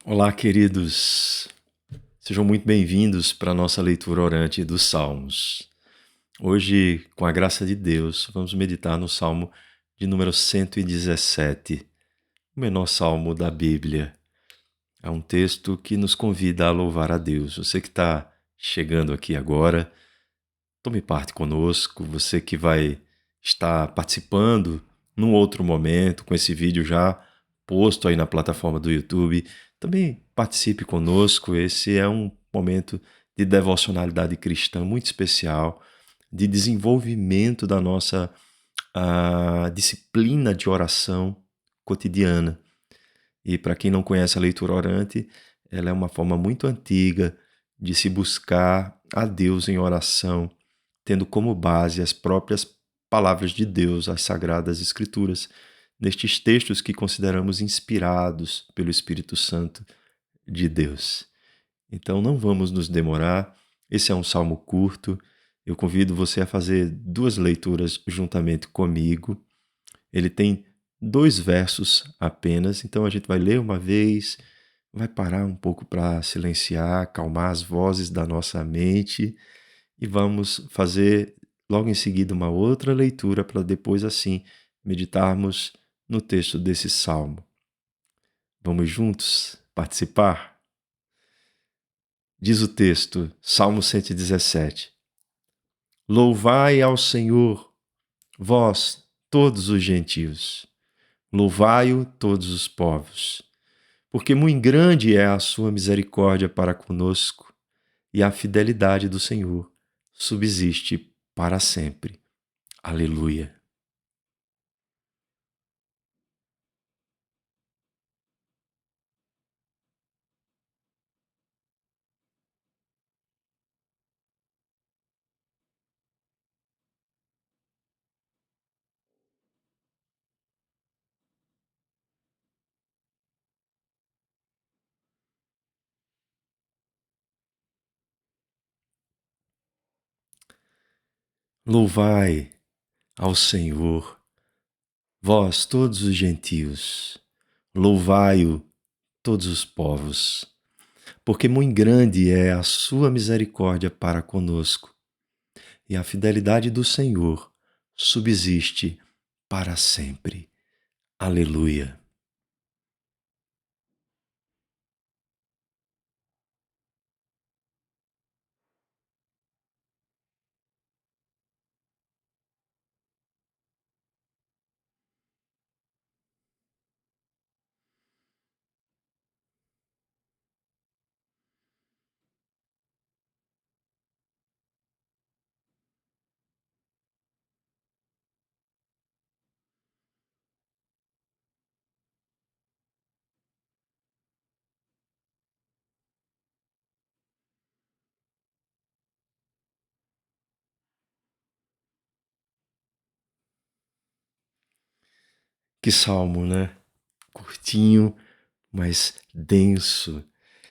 Olá, queridos. Sejam muito bem-vindos para a nossa leitura orante dos Salmos. Hoje, com a graça de Deus, vamos meditar no Salmo de número 117, o menor salmo da Bíblia. É um texto que nos convida a louvar a Deus. Você que está chegando aqui agora, tome parte conosco. Você que vai estar participando num outro momento, com esse vídeo já posto aí na plataforma do YouTube, também participe conosco. Esse é um momento de devocionalidade cristã muito especial, de desenvolvimento da nossa disciplina de oração cotidiana. E para quem não conhece a leitura orante, ela é uma forma muito antiga de se buscar a Deus em oração, tendo como base as próprias palavras de Deus, as Sagradas Escrituras, nestes textos que consideramos inspirados pelo Espírito Santo de Deus. Então não vamos nos demorar, esse é um salmo curto, eu convido você a fazer 2 leituras juntamente comigo. Ele tem 2 versos apenas, então a gente vai ler uma vez, vai parar um pouco para silenciar, acalmar as vozes da nossa mente e vamos fazer logo em seguida uma outra leitura para depois assim meditarmos no texto desse salmo. Vamos juntos participar? Diz o texto, Salmo 117: Louvai ao Senhor, vós, todos os gentios. Louvai-o todos os povos. Porque muito grande é a sua misericórdia para conosco, e a fidelidade do Senhor subsiste para sempre. Aleluia. Louvai ao Senhor, vós todos os gentios. Louvai-o todos os povos. Porque muito grande é a sua misericórdia para conosco, e a fidelidade do Senhor subsiste para sempre. Aleluia. Que salmo, né? Curtinho, mas denso,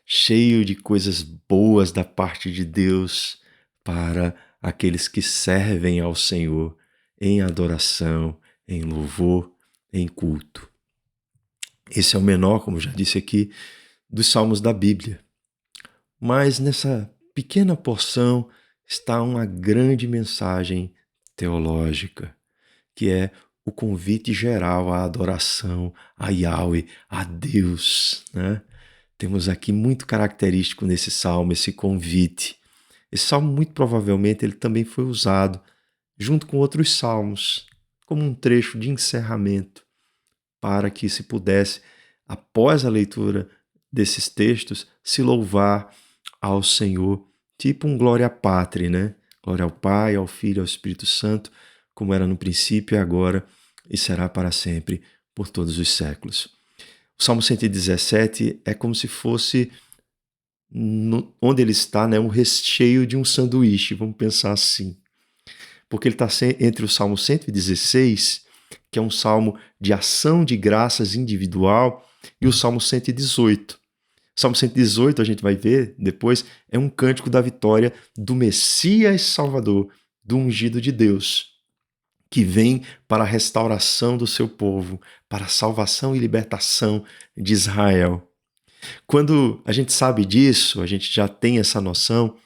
cheio de coisas boas da parte de Deus para aqueles que servem ao Senhor em adoração, em louvor, em culto. Esse é o menor, como já disse aqui, dos salmos da Bíblia. Mas nessa pequena porção está uma grande mensagem teológica, que é o convite geral à adoração a Yahweh, a Deus, né? Temos aqui muito característico nesse salmo, esse convite. Esse salmo, muito provavelmente, ele também foi usado junto com outros salmos, como um trecho de encerramento, para que se pudesse, após a leitura desses textos, se louvar ao Senhor, tipo um glória pátria, né? Glória ao Pai, ao Filho, ao Espírito Santo, como era no princípio e agora e será para sempre, por todos os séculos. O Salmo 117 é como se fosse onde ele está, né, um recheio de um sanduíche, vamos pensar assim. Porque ele está entre o Salmo 116, que é um salmo de ação de graças individual, e o Salmo 118. O Salmo 118, a gente vai ver depois, é um cântico da vitória do Messias Salvador, do ungido de Deus, que vem para a restauração do seu povo, para a salvação e libertação de Israel. Quando a gente sabe disso, a gente já tem essa noção,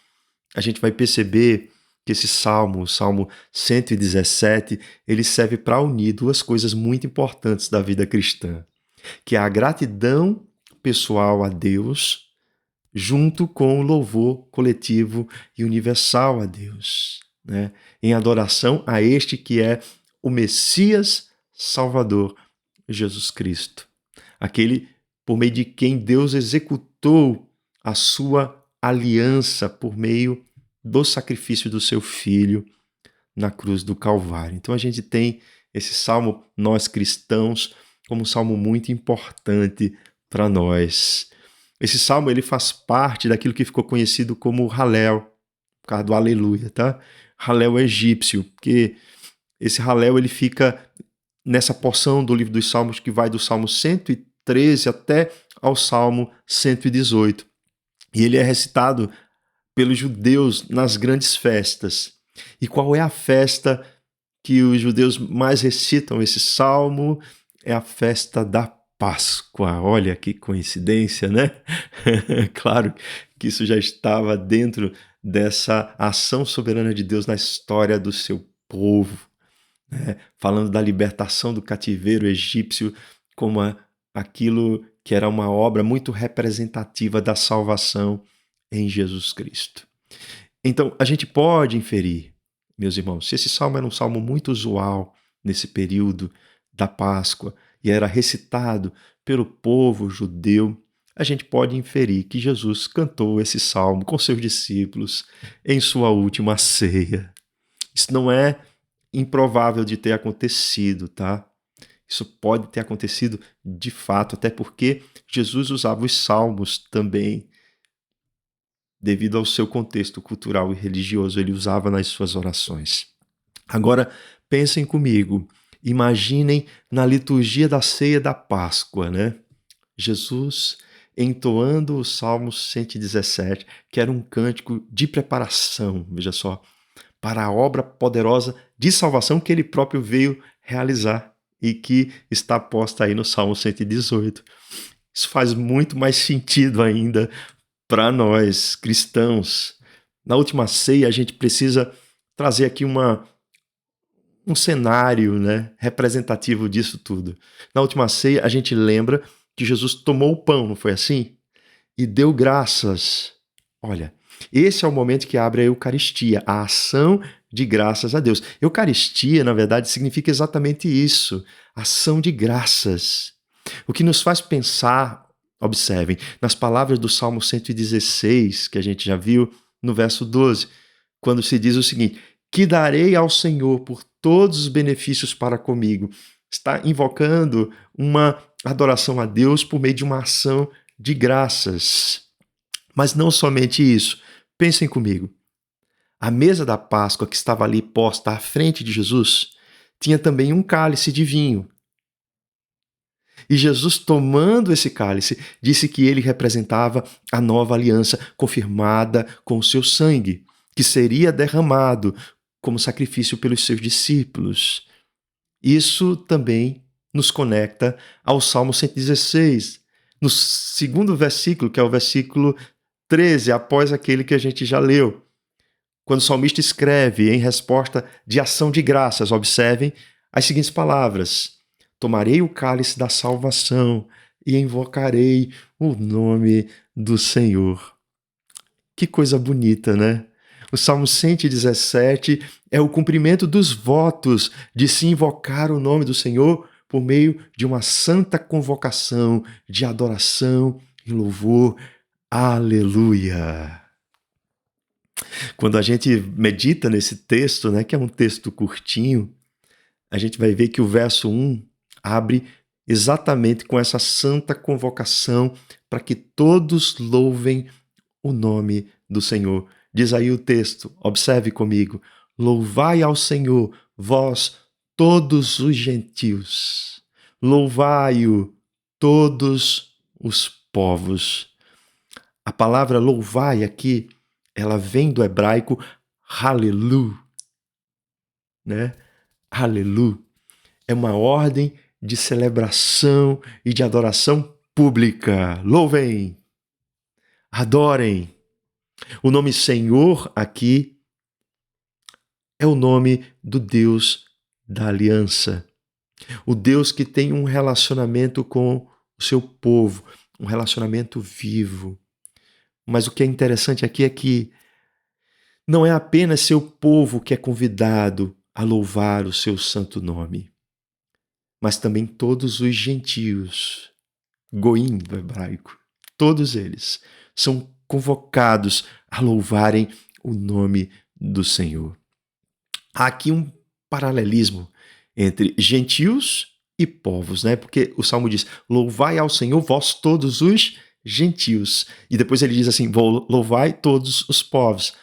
a gente vai perceber que esse salmo, o Salmo 117, ele serve para unir duas coisas muito importantes da vida cristã, que é a gratidão pessoal a Deus, junto com o louvor coletivo e universal a Deus, né? Em adoração a este que é o Messias Salvador, Jesus Cristo, aquele por meio de quem Deus executou a sua aliança por meio do sacrifício do seu Filho na cruz do Calvário. Então a gente tem esse salmo, nós cristãos, como um salmo muito importante para nós. Esse salmo ele faz parte daquilo que ficou conhecido como Halel, por causa do aleluia, tá? Halel egípcio, porque esse Halel ele fica nessa porção do livro dos Salmos que vai do Salmo 113 até ao Salmo 118. E ele é recitado pelos judeus nas grandes festas. E qual é a festa que os judeus mais recitam esse salmo? É a festa da Páscoa. Olha que coincidência, né? Claro que isso já estava dentro dessa ação soberana de Deus na história do seu povo, né? Falando da libertação do cativeiro egípcio como aquilo que era uma obra muito representativa da salvação em Jesus Cristo. Então, a gente pode inferir, meus irmãos, se esse salmo era um salmo muito usual nesse período da Páscoa e era recitado pelo povo judeu, a gente pode inferir que Jesus cantou esse salmo com seus discípulos em sua última ceia. Isso não é improvável de ter acontecido, tá? Isso pode ter acontecido de fato, até porque Jesus usava os salmos também. Devido ao seu contexto cultural e religioso, ele usava nas suas orações. Agora, pensem comigo, imaginem na liturgia da ceia da Páscoa, né? Jesus entoando o Salmo 117, que era um cântico de preparação, veja só, para a obra poderosa de salvação que ele próprio veio realizar e que está posta aí no Salmo 118. Isso faz muito mais sentido ainda para nós cristãos. Na última ceia, a gente precisa trazer aqui um cenário, né, representativo disso tudo. Na última ceia, a gente lembra que Jesus tomou o pão, não foi assim? E deu graças. Olha, esse é o momento que abre a Eucaristia, a ação de graças a Deus. Eucaristia, na verdade, significa exatamente isso, ação de graças. O que nos faz pensar, observem, nas palavras do Salmo 116, que a gente já viu no verso 12, quando se diz o seguinte: que darei ao Senhor por todos os benefícios para comigo. Está invocando uma adoração a Deus por meio de uma ação de graças. Mas não somente isso. Pensem comigo. A mesa da Páscoa que estava ali posta à frente de Jesus tinha também um cálice de vinho. E Jesus, tomando esse cálice, disse que ele representava a nova aliança confirmada com o seu sangue, que seria derramado como sacrifício pelos seus discípulos. Isso também nos conecta ao Salmo 116, no segundo versículo, que é o versículo 13, após aquele que a gente já leu. Quando o salmista escreve em resposta de ação de graças, observem as seguintes palavras: tomarei o cálice da salvação e invocarei o nome do Senhor. Que coisa bonita, né? O Salmo 117 é o cumprimento dos votos de se invocar o nome do Senhor por meio de uma santa convocação de adoração e louvor. Aleluia! Quando a gente medita nesse texto, né, que é um texto curtinho, a gente vai ver que o verso 1 abre exatamente com essa santa convocação para que todos louvem o nome do Senhor. Diz aí o texto, observe comigo: louvai ao Senhor, vós todos os gentios, louvai-o todos os povos. A palavra louvai aqui, ela vem do hebraico halelu, né? Halelu é uma ordem de celebração e de adoração pública. Louvem, adorem. O nome Senhor aqui é o nome do Deus da aliança. O Deus que tem um relacionamento com o seu povo, um relacionamento vivo. Mas o que é interessante aqui é que não é apenas seu povo que é convidado a louvar o seu santo nome, mas também todos os gentios, goim do hebraico, todos eles são convocados a louvarem o nome do Senhor. Há aqui um paralelismo entre gentios e povos, né? Porque o Salmo diz: louvai ao Senhor vós todos os gentios. E depois ele diz assim: louvai todos os povos.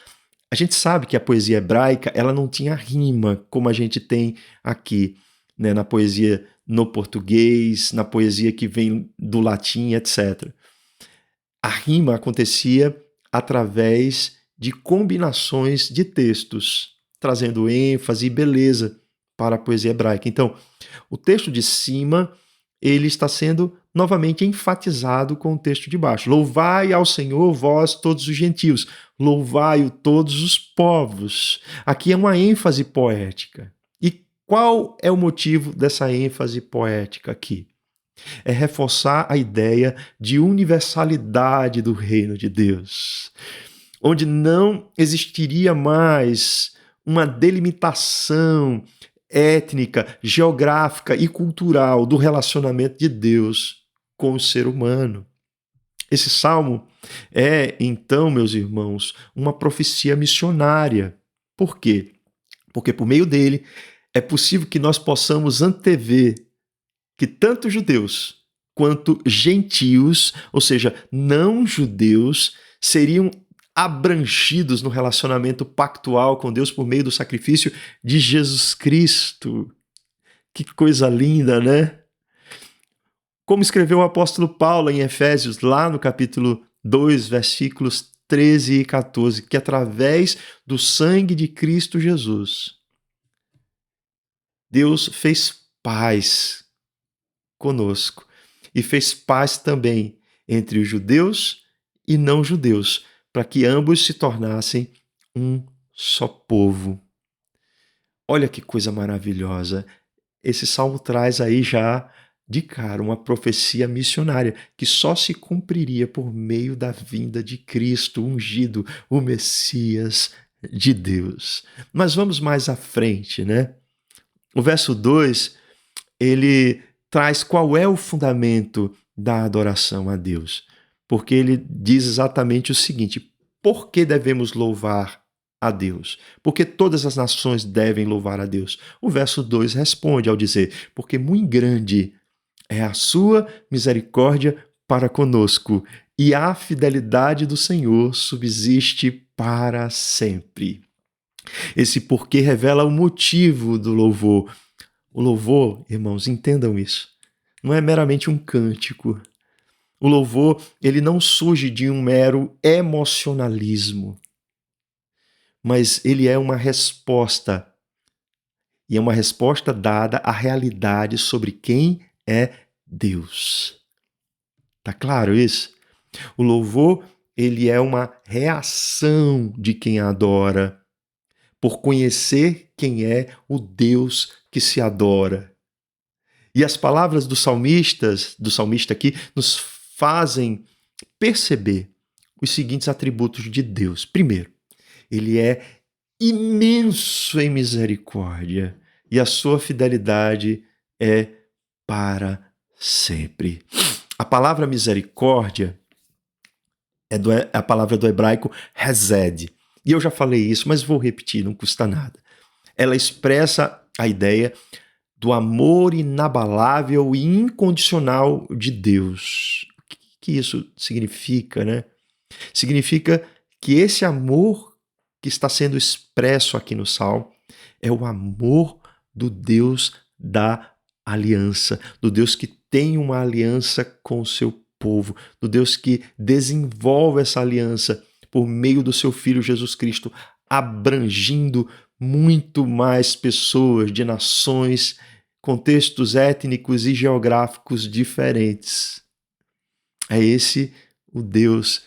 A gente sabe que a poesia hebraica ela não tinha rima como a gente tem aqui, né? Na poesia no português, na poesia que vem do latim, etc. A rima acontecia através de combinações de textos, trazendo ênfase e beleza para a poesia hebraica. Então, o texto de cima ele está sendo novamente enfatizado com o texto de baixo. Louvai ao Senhor, vós todos os gentios. Louvai-o todos os povos. Aqui é uma ênfase poética. E qual é o motivo dessa ênfase poética aqui? É reforçar a ideia de universalidade do reino de Deus, onde não existiria mais uma delimitação étnica, geográfica e cultural do relacionamento de Deus com o ser humano. Esse salmo é, então, meus irmãos, uma profecia missionária. Por quê? Porque por meio dele é possível que nós possamos antever que tanto judeus quanto gentios, ou seja, não judeus, seriam abrangidos no relacionamento pactual com Deus por meio do sacrifício de Jesus Cristo. Que coisa linda, né? Como escreveu o apóstolo Paulo em Efésios, lá no capítulo 2, versículos 13 e 14, que através do sangue de Cristo Jesus, Deus fez paz conosco e fez paz também entre os judeus e não judeus, para que ambos se tornassem um só povo. Olha que coisa maravilhosa. Esse salmo traz aí já de cara uma profecia missionária que só se cumpriria por meio da vinda de Cristo ungido, o Messias de Deus. Mas vamos mais à frente, né? O verso 2, ele traz qual é o fundamento da adoração a Deus. Porque ele diz exatamente o seguinte: por que devemos louvar a Deus? Porque todas as nações devem louvar a Deus. O verso 2 responde ao dizer: porque muito grande é a sua misericórdia para conosco, e a fidelidade do Senhor subsiste para sempre. Esse porquê revela o motivo do louvor. O louvor, irmãos, entendam isso, não é meramente um cântico. O louvor, ele não surge de um mero emocionalismo, mas ele é uma resposta, e é uma resposta dada à realidade sobre quem é Deus. Tá claro isso? O louvor, ele é uma reação de quem adora, por conhecer quem é o Deus que se adora. E as palavras do salmista aqui, nos fazem perceber os seguintes atributos de Deus. Primeiro, ele é imenso em misericórdia e a sua fidelidade é para sempre. A palavra misericórdia é a palavra do hebraico hesed. E eu já falei isso, mas vou repetir, não custa nada. Ela expressa a ideia do amor inabalável e incondicional de Deus. O que isso significa, né? Significa que esse amor que está sendo expresso aqui no Salmo é o amor do Deus da aliança, do Deus que tem uma aliança com o seu povo, do Deus que desenvolve essa aliança por meio do seu Filho Jesus Cristo, abrangindo muito mais pessoas de nações, contextos étnicos e geográficos diferentes. É esse o Deus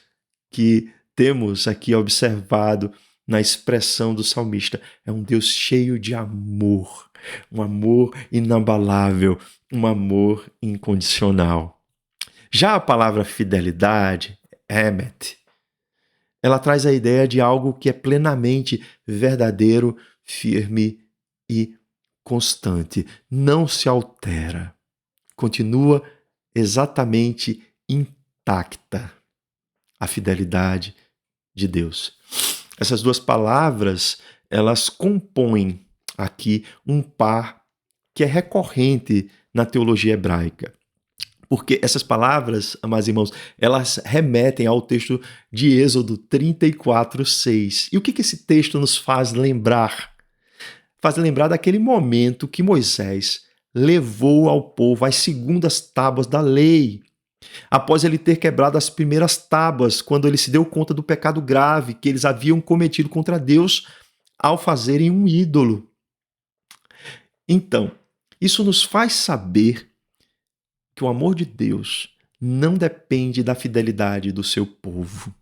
que temos aqui observado na expressão do salmista. É um Deus cheio de amor, um amor inabalável, um amor incondicional. Já a palavra fidelidade, emet, ela traz a ideia de algo que é plenamente verdadeiro, firme e constante. Não se altera. Continua exatamente intacta a fidelidade de Deus. Essas duas palavras, elas compõem aqui um par que é recorrente na teologia hebraica. Porque essas palavras, amados irmãos, elas remetem ao texto de Êxodo 34:6. E o que esse texto nos faz lembrar? Faz lembrar daquele momento que Moisés levou ao povo as segundas tábuas da lei, após ele ter quebrado as primeiras tábuas, quando ele se deu conta do pecado grave que eles haviam cometido contra Deus ao fazerem um ídolo. Então, isso nos faz saber que o amor de Deus não depende da fidelidade do seu povo,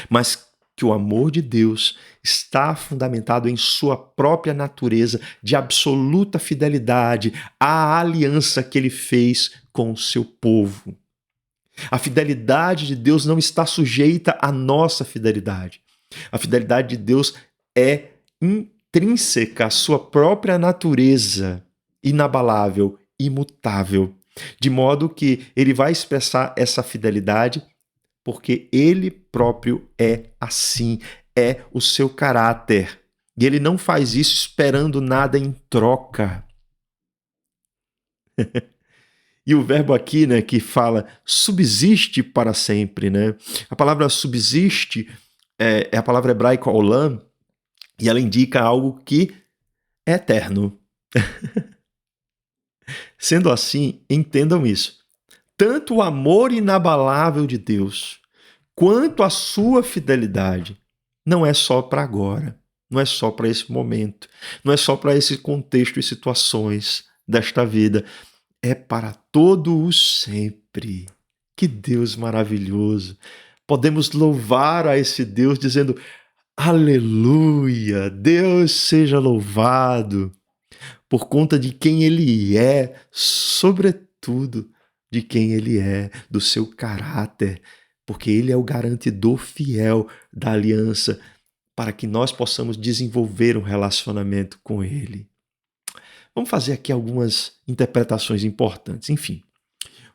mas que o amor de Deus está fundamentado em sua própria natureza de absoluta fidelidade à aliança que ele fez com o seu povo. A fidelidade de Deus não está sujeita à nossa fidelidade. A fidelidade de Deus é intrínseca à sua própria natureza, inabalável, imutável, de modo que ele vai expressar essa fidelidade porque ele próprio é assim, é o seu caráter. E ele não faz isso esperando nada em troca. E o verbo aqui, né, que fala subsiste para sempre, né? A palavra subsiste é a palavra hebraica olam, e ela indica algo que é eterno. Sendo assim, entendam isso. Tanto o amor inabalável de Deus, quanto a sua fidelidade, não é só para agora, não é só para esse momento, não é só para esse contexto e situações desta vida, é para todo o sempre. Que Deus maravilhoso! Podemos louvar a esse Deus dizendo: aleluia, Deus seja louvado, por conta de quem Ele é, sobretudo de quem Ele é, do seu caráter, porque Ele é o garantidor fiel da aliança para que nós possamos desenvolver um relacionamento com Ele. Vamos fazer aqui algumas interpretações importantes. Enfim,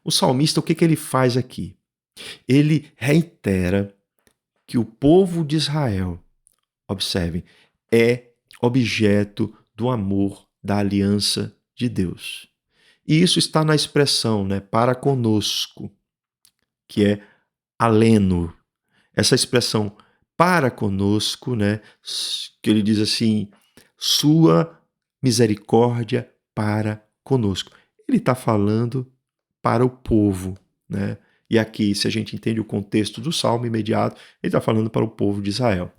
o salmista, o que ele faz aqui? Ele reitera que o povo de Israel, observem, é objeto do amor da aliança de Deus. E isso está na expressão, né, para conosco, que é aleno. Essa expressão para conosco, né, que ele diz assim, sua misericórdia para conosco. Ele está falando para o povo, né? E aqui, se a gente entende o contexto do salmo imediato, ele está falando para o povo de Israel.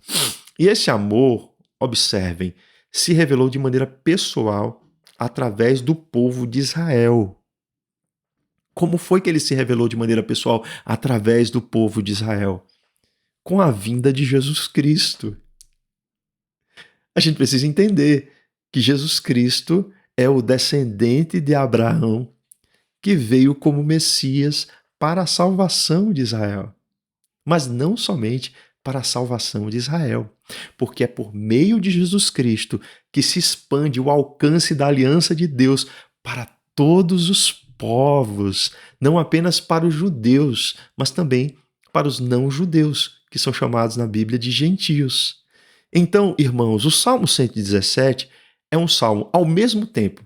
E esse amor, observem, se revelou de maneira pessoal através do povo de Israel. Como foi que ele se revelou de maneira pessoal através do povo de Israel? Com a vinda de Jesus Cristo. A gente precisa entender que Jesus Cristo é o descendente de Abraão que veio como Messias para a salvação de Israel. Mas não somente para a salvação de Israel, porque é por meio de Jesus Cristo que se expande o alcance da aliança de Deus para todos os povos, não apenas para os judeus, mas também para os não-judeus, que são chamados na Bíblia de gentios. Então, irmãos, o Salmo 117 é um salmo, ao mesmo tempo,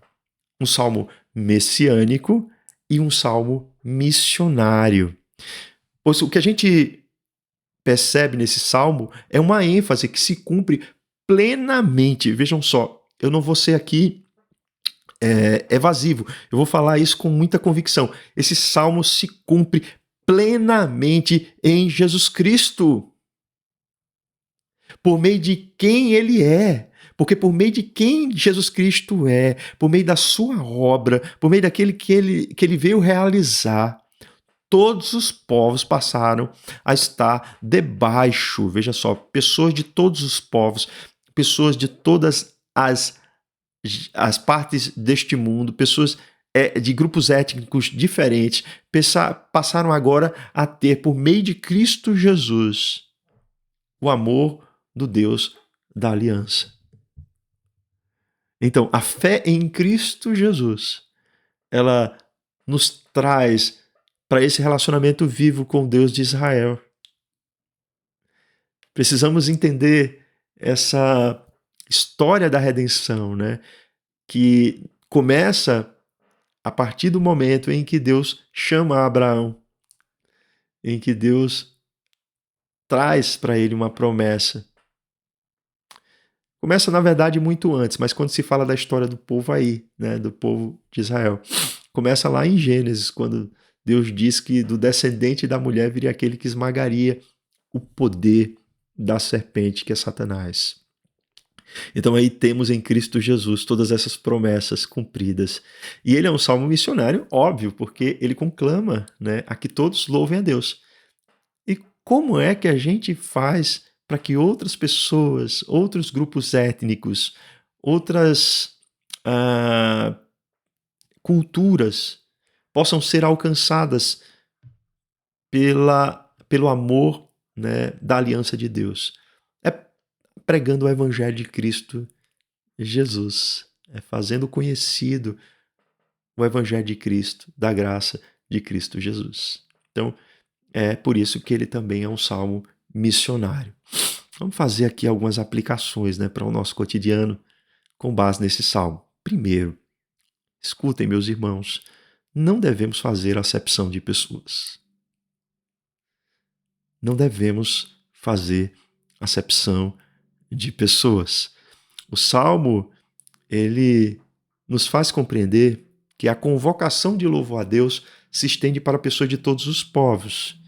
um salmo messiânico e um salmo missionário. Pois o que a gente percebe nesse salmo é uma ênfase que se cumpre plenamente. Vejam só, eu não vou ser aqui evasivo, eu vou falar isso com muita convicção. Esse salmo se cumpre plenamente em Jesus Cristo, por meio de quem Ele é. Porque por meio de quem Jesus Cristo é, por meio da sua obra, por meio daquele que ele veio realizar, todos os povos passaram a estar debaixo, veja só, pessoas de todos os povos, pessoas de todas as partes deste mundo, pessoas de grupos étnicos diferentes, passaram agora a ter, por meio de Cristo Jesus, o amor do Deus da aliança. Então, a fé em Cristo Jesus, ela nos traz para esse relacionamento vivo com o Deus de Israel. Precisamos entender essa história da redenção, né? Que começa a partir do momento em que Deus chama Abraão, em que Deus traz para ele uma promessa. Começa, na verdade, muito antes, mas quando se fala da história do povo aí, né, do povo de Israel, começa lá em Gênesis, quando Deus diz que do descendente da mulher viria aquele que esmagaria o poder da serpente, que é Satanás. Então aí temos em Cristo Jesus todas essas promessas cumpridas. E ele é um salmo missionário, óbvio, porque ele conclama, né, a que todos louvem a Deus. E como é que a gente faz para que outras pessoas, outros grupos étnicos, outras culturas possam ser alcançadas pelo amor, né, da aliança de Deus? É pregando o evangelho de Cristo Jesus, é fazendo conhecido o evangelho de Cristo, da graça de Cristo Jesus. Então, é por isso que ele também é um salmo missionário. Vamos fazer aqui algumas aplicações, né, para o nosso cotidiano com base nesse salmo. Primeiro, escutem, meus irmãos, não devemos fazer acepção de pessoas. Não devemos fazer acepção de pessoas. O salmo, ele nos faz compreender que a convocação de louvor a Deus se estende para pessoas de todos os povos.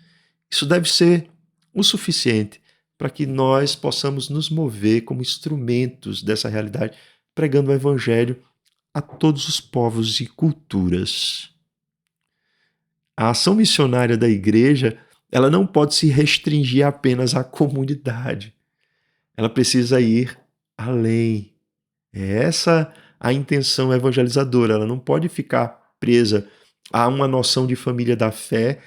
Isso deve ser o suficiente para que nós possamos nos mover como instrumentos dessa realidade, pregando o evangelho a todos os povos e culturas. A ação missionária da igreja, ela não pode se restringir apenas à comunidade. Ela precisa ir além. É essa a intenção evangelizadora. Ela não pode ficar presa a uma noção de família da fé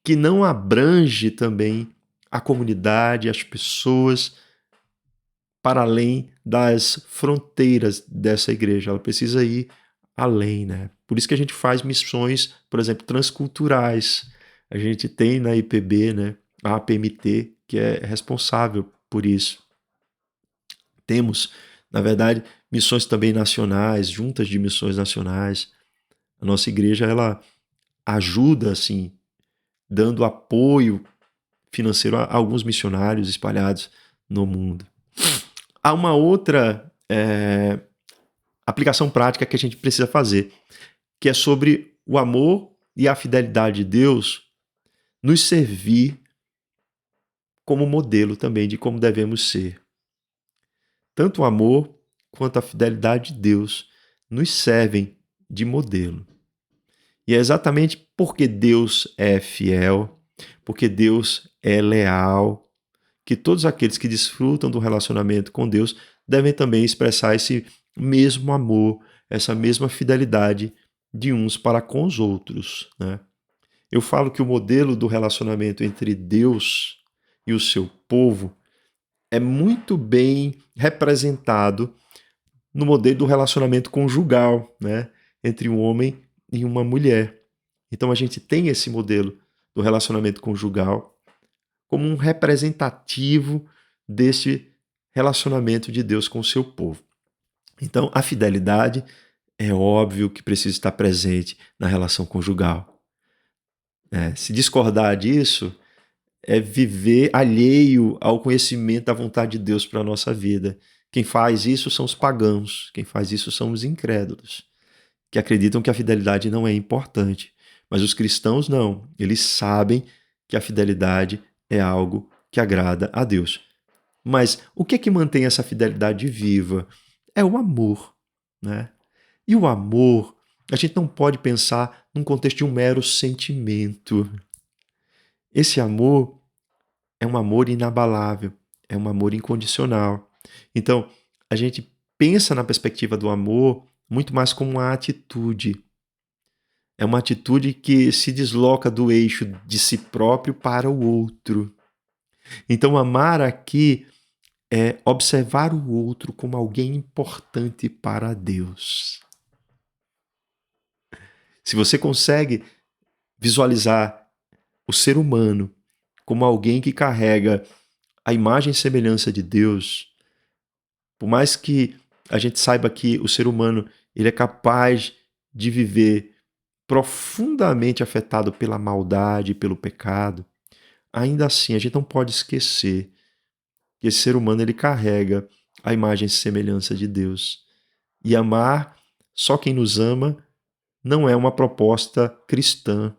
que não abrange também a comunidade, as pessoas, para além das fronteiras dessa igreja. Ela precisa ir além, né? Por isso que a gente faz missões, por exemplo, transculturais. A gente tem na IPB, né, a APMT, que é responsável por isso. Temos, na verdade, missões também nacionais, juntas de missões nacionais. A nossa igreja, ela ajuda, assim, dando apoio financeiro a alguns missionários espalhados no mundo. Há uma outra aplicação prática que a gente precisa fazer, que é sobre o amor e a fidelidade de Deus nos servir como modelo também de como devemos ser. Tanto o amor quanto a fidelidade de Deus nos servem de modelo. E é exatamente porque Deus é fiel, porque Deus é leal, que todos aqueles que desfrutam do relacionamento com Deus devem também expressar esse mesmo amor, essa mesma fidelidade de uns para com os outros, né? Eu falo que o modelo do relacionamento entre Deus e o seu povo é muito bem representado no modelo do relacionamento conjugal, né, entre um homem e uma mulher. Então a gente tem esse modelo do relacionamento conjugal como um representativo desse relacionamento de Deus com o seu povo. Então a fidelidade é óbvio que precisa estar presente na relação conjugal. Se discordar disso é viver alheio ao conhecimento da vontade de Deus para a nossa vida. Quem faz isso são os pagãos, quem faz isso são os incrédulos, que acreditam que a fidelidade não é importante. Mas os cristãos não, eles sabem que a fidelidade é algo que agrada a Deus. Mas o que é que mantém essa fidelidade viva? É o amor, né? E o amor A gente não pode pensar num contexto de um mero sentimento. Esse amor é um amor inabalável, é um amor incondicional. Então, a gente pensa na perspectiva do amor muito mais como uma atitude. É uma atitude que se desloca do eixo de si próprio para o outro. Então, amar aqui é observar o outro como alguém importante para Deus. Se você consegue visualizar o ser humano como alguém que carrega a imagem e semelhança de Deus, por mais que a gente saiba que o ser humano ele é capaz de viver profundamente afetado pela maldade, pelo pecado, ainda assim a gente não pode esquecer que esse ser humano ele carrega a imagem e semelhança de Deus. E amar só quem nos ama não é uma proposta cristã.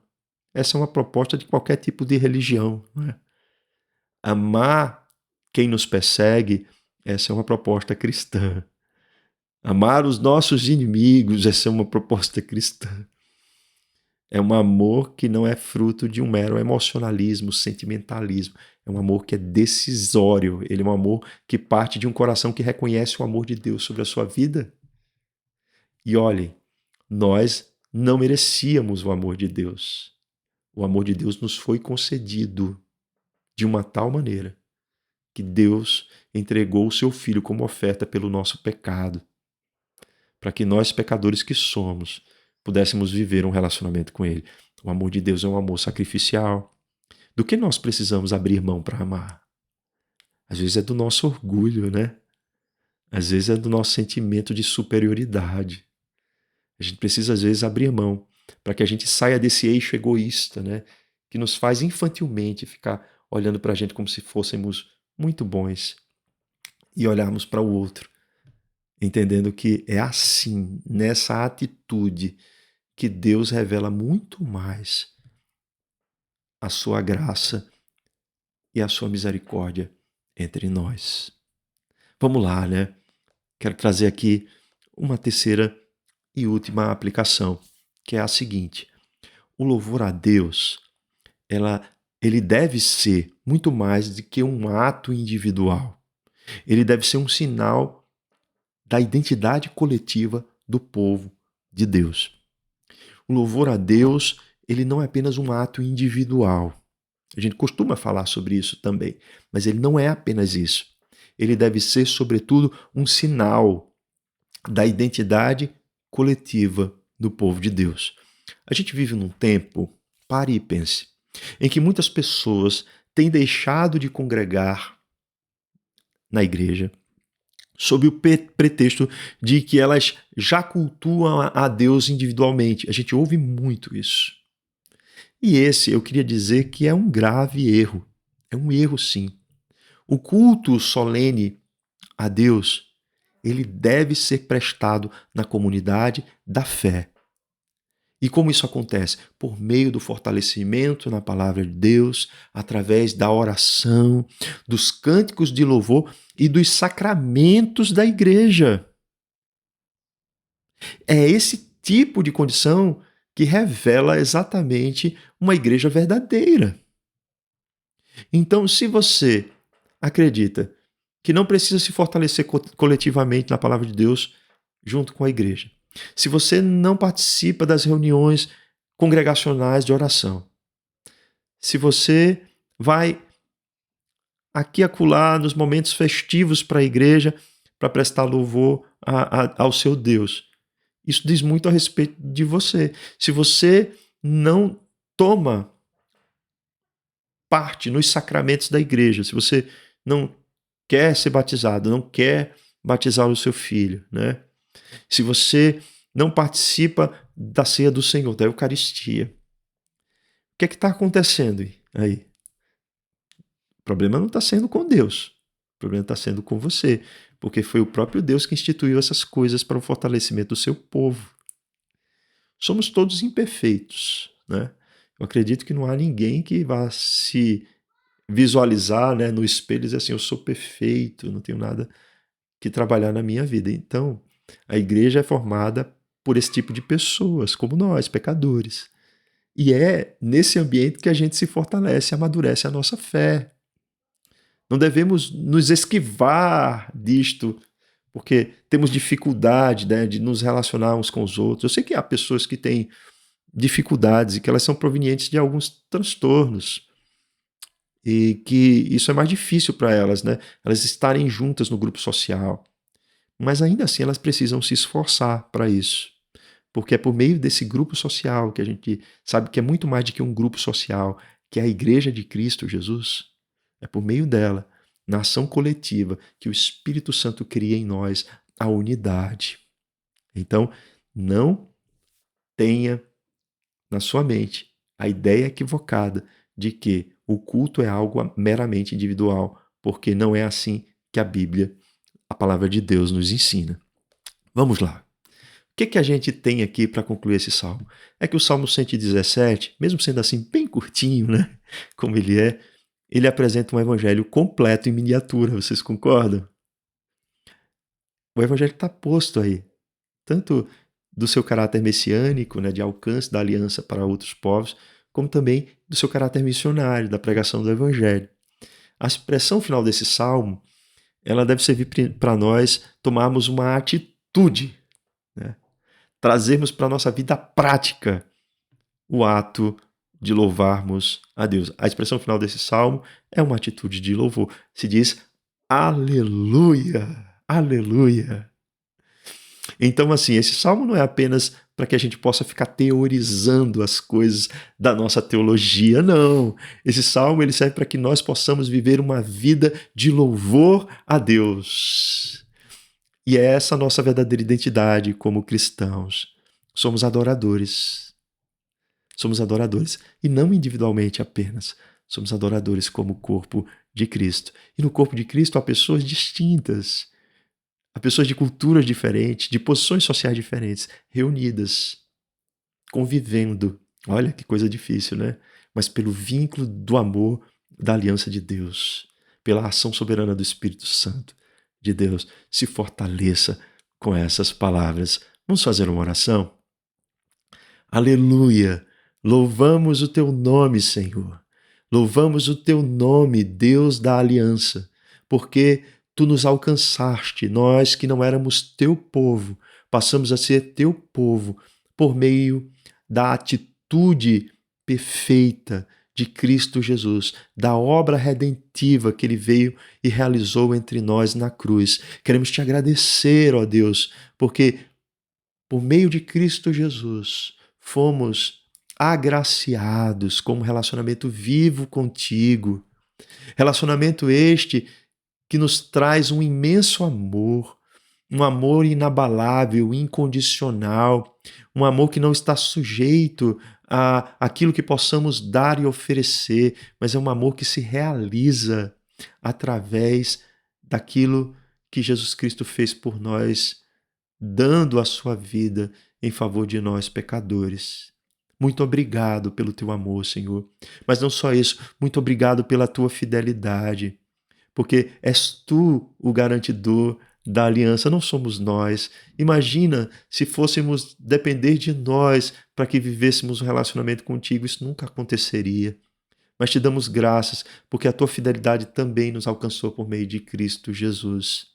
Essa é uma proposta de qualquer tipo de religião. Não é? Amar quem nos persegue, essa é uma proposta cristã. Amar os nossos inimigos, essa é uma proposta cristã. É um amor que não é fruto de um mero emocionalismo, sentimentalismo. É um amor que é decisório. Ele é um amor que parte de um coração que reconhece o amor de Deus sobre a sua vida. E olhem, nós não merecíamos o amor de Deus. O amor de Deus nos foi concedido de uma tal maneira que Deus entregou o seu Filho como oferta pelo nosso pecado, para que nós, pecadores que somos, pudéssemos viver um relacionamento com Ele. O amor de Deus é um amor sacrificial. Do que nós precisamos abrir mão para amar? Às vezes é do nosso orgulho, né? Às vezes é do nosso sentimento de superioridade. A gente precisa, às vezes, abrir mão para que a gente saia desse eixo egoísta, né? Que nos faz infantilmente ficar olhando para a gente como se fôssemos muito bons e olharmos para o outro, entendendo que é assim, nessa atitude, que Deus revela muito mais a sua graça e a sua misericórdia entre nós. Vamos lá, né? Quero trazer aqui uma terceira e última aplicação, que é a seguinte: o louvor a Deus, ele deve ser muito mais do que um ato individual. Ele deve ser um sinal da identidade coletiva do povo de Deus. O louvor a Deus, ele não é apenas um ato individual. A gente costuma falar sobre isso também, mas ele não é apenas isso. Ele deve ser, sobretudo, um sinal da identidade coletiva do povo de Deus. A gente vive num tempo, pare e pense, em que muitas pessoas têm deixado de congregar na igreja sob o pretexto de que elas já cultuam a Deus individualmente. A gente ouve muito isso. E esse, eu queria dizer que é um grave erro. É um erro, sim. O culto solene a Deus, ele deve ser prestado na comunidade da fé. E como isso acontece? Por meio do fortalecimento na palavra de Deus, através da oração, dos cânticos de louvor e dos sacramentos da igreja. É esse tipo de condição que revela exatamente uma igreja verdadeira. Então, se você acredita que não precisa se fortalecer coletivamente na palavra de Deus junto com a igreja, se você não participa das reuniões congregacionais de oração, se você vai aqui e acolá nos momentos festivos para a igreja para prestar louvor ao seu Deus, isso diz muito a respeito de você. Se você não toma parte nos sacramentos da igreja, se você não quer ser batizado, não quer batizar o seu filho, né? Se você não participa da ceia do Senhor, da Eucaristia, o que é que está acontecendo aí? O problema não está sendo com Deus, o problema está sendo com você, porque foi o próprio Deus que instituiu essas coisas para o fortalecimento do seu povo. Somos todos imperfeitos, né? Eu acredito que não há ninguém que vá se visualizar, né, no espelho e dizer assim, eu sou perfeito, não tenho nada que trabalhar na minha vida. Então, a igreja é formada por esse tipo de pessoas, como nós, pecadores. E é nesse ambiente que a gente se fortalece, amadurece a nossa fé. Não devemos nos esquivar disto, porque temos dificuldade, né, de nos relacionar uns com os outros. Eu sei que há pessoas que têm dificuldades e que elas são provenientes de alguns transtornos e que isso é mais difícil para elas, né? Elas estarem juntas no grupo social. Mas ainda assim elas precisam se esforçar para isso. Porque é por meio desse grupo social que a gente sabe que é muito mais do que um grupo social, que é a Igreja de Cristo Jesus. É por meio dela, na ação coletiva, que o Espírito Santo cria em nós a unidade. Então, não tenha na sua mente a ideia equivocada de que o culto é algo meramente individual, porque não é assim que a Bíblia, a palavra de Deus, nos ensina. Vamos lá. O que a gente tem aqui para concluir esse salmo? É que o Salmo 117, mesmo sendo assim bem curtinho, né? Como ele apresenta um evangelho completo em miniatura, vocês concordam? O evangelho está posto aí, tanto do seu caráter messiânico, né, de alcance da aliança para outros povos, como também do seu caráter missionário, da pregação do evangelho. A expressão final desse salmo, ela deve servir para nós tomarmos uma atitude, né? Trazermos para a nossa vida prática o ato de louvarmos a Deus. A expressão final desse salmo é uma atitude de louvor. Se diz aleluia, aleluia. Então, assim, esse salmo não é apenas para que a gente possa ficar teorizando as coisas da nossa teologia, não. Esse salmo ele serve para que nós possamos viver uma vida de louvor a Deus. E é essa a nossa verdadeira identidade como cristãos. Somos adoradores. Somos adoradores. E não individualmente apenas. Somos adoradores como corpo de Cristo. E no corpo de Cristo há pessoas distintas. Há pessoas de culturas diferentes, de posições sociais diferentes, reunidas, convivendo. Olha que coisa difícil, né? Mas pelo vínculo do amor da aliança de Deus, pela ação soberana do Espírito Santo de Deus, se fortaleça com essas palavras. Vamos fazer uma oração? Aleluia! Louvamos o teu nome, Senhor. Louvamos o teu nome, Deus da aliança, porque tu nos alcançaste, nós que não éramos teu povo, passamos a ser teu povo por meio da atitude perfeita de Cristo Jesus, da obra redentiva que ele veio e realizou entre nós na cruz. Queremos te agradecer, ó Deus, porque por meio de Cristo Jesus fomos agraciados com um relacionamento vivo contigo. Relacionamento este que nos traz um imenso amor, um amor inabalável, incondicional, um amor que não está sujeito a aquilo que possamos dar e oferecer, mas é um amor que se realiza através daquilo que Jesus Cristo fez por nós, dando a sua vida em favor de nós pecadores. Muito obrigado pelo teu amor, Senhor. Mas não só isso, muito obrigado pela tua fidelidade, porque és tu o garantidor da aliança, não somos nós. Imagina se fôssemos depender de nós para que vivêssemos um relacionamento contigo, isso nunca aconteceria. Mas te damos graças, porque a tua fidelidade também nos alcançou por meio de Cristo Jesus.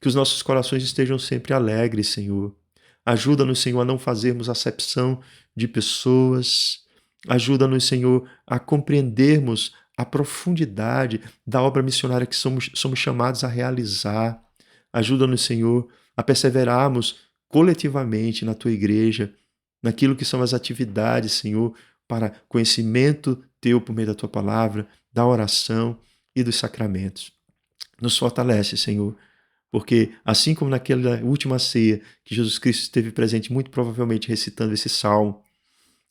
Que os nossos corações estejam sempre alegres, Senhor. Ajuda-nos, Senhor, a não fazermos acepção de pessoas. Ajuda-nos, Senhor, a compreendermos a profundidade da obra missionária que somos chamados a realizar. Ajuda-nos, Senhor, a perseverarmos coletivamente na Tua igreja, naquilo que são as atividades, Senhor, para conhecimento Teu por meio da Tua palavra, da oração e dos sacramentos. Nos fortalece, Senhor, porque assim como naquela última ceia que Jesus Cristo esteve presente, muito provavelmente recitando esse salmo,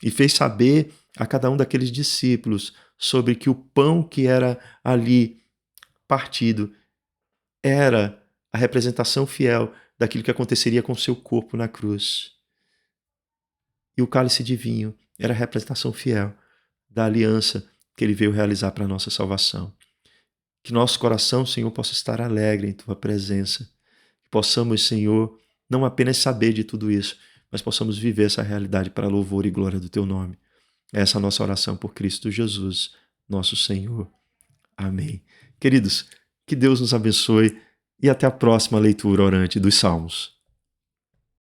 e fez saber a cada um daqueles discípulos sobre que o pão que era ali partido era a representação fiel daquilo que aconteceria com o seu corpo na cruz. E o cálice de vinho era a representação fiel da aliança que ele veio realizar para a nossa salvação. Que nosso coração, Senhor, possa estar alegre em Tua presença. Que possamos, Senhor, não apenas saber de tudo isso, nós possamos viver essa realidade para louvor e glória do teu nome. Essa é a nossa oração por Cristo Jesus, nosso Senhor. Amém. Queridos, que Deus nos abençoe e até a próxima leitura orante dos Salmos.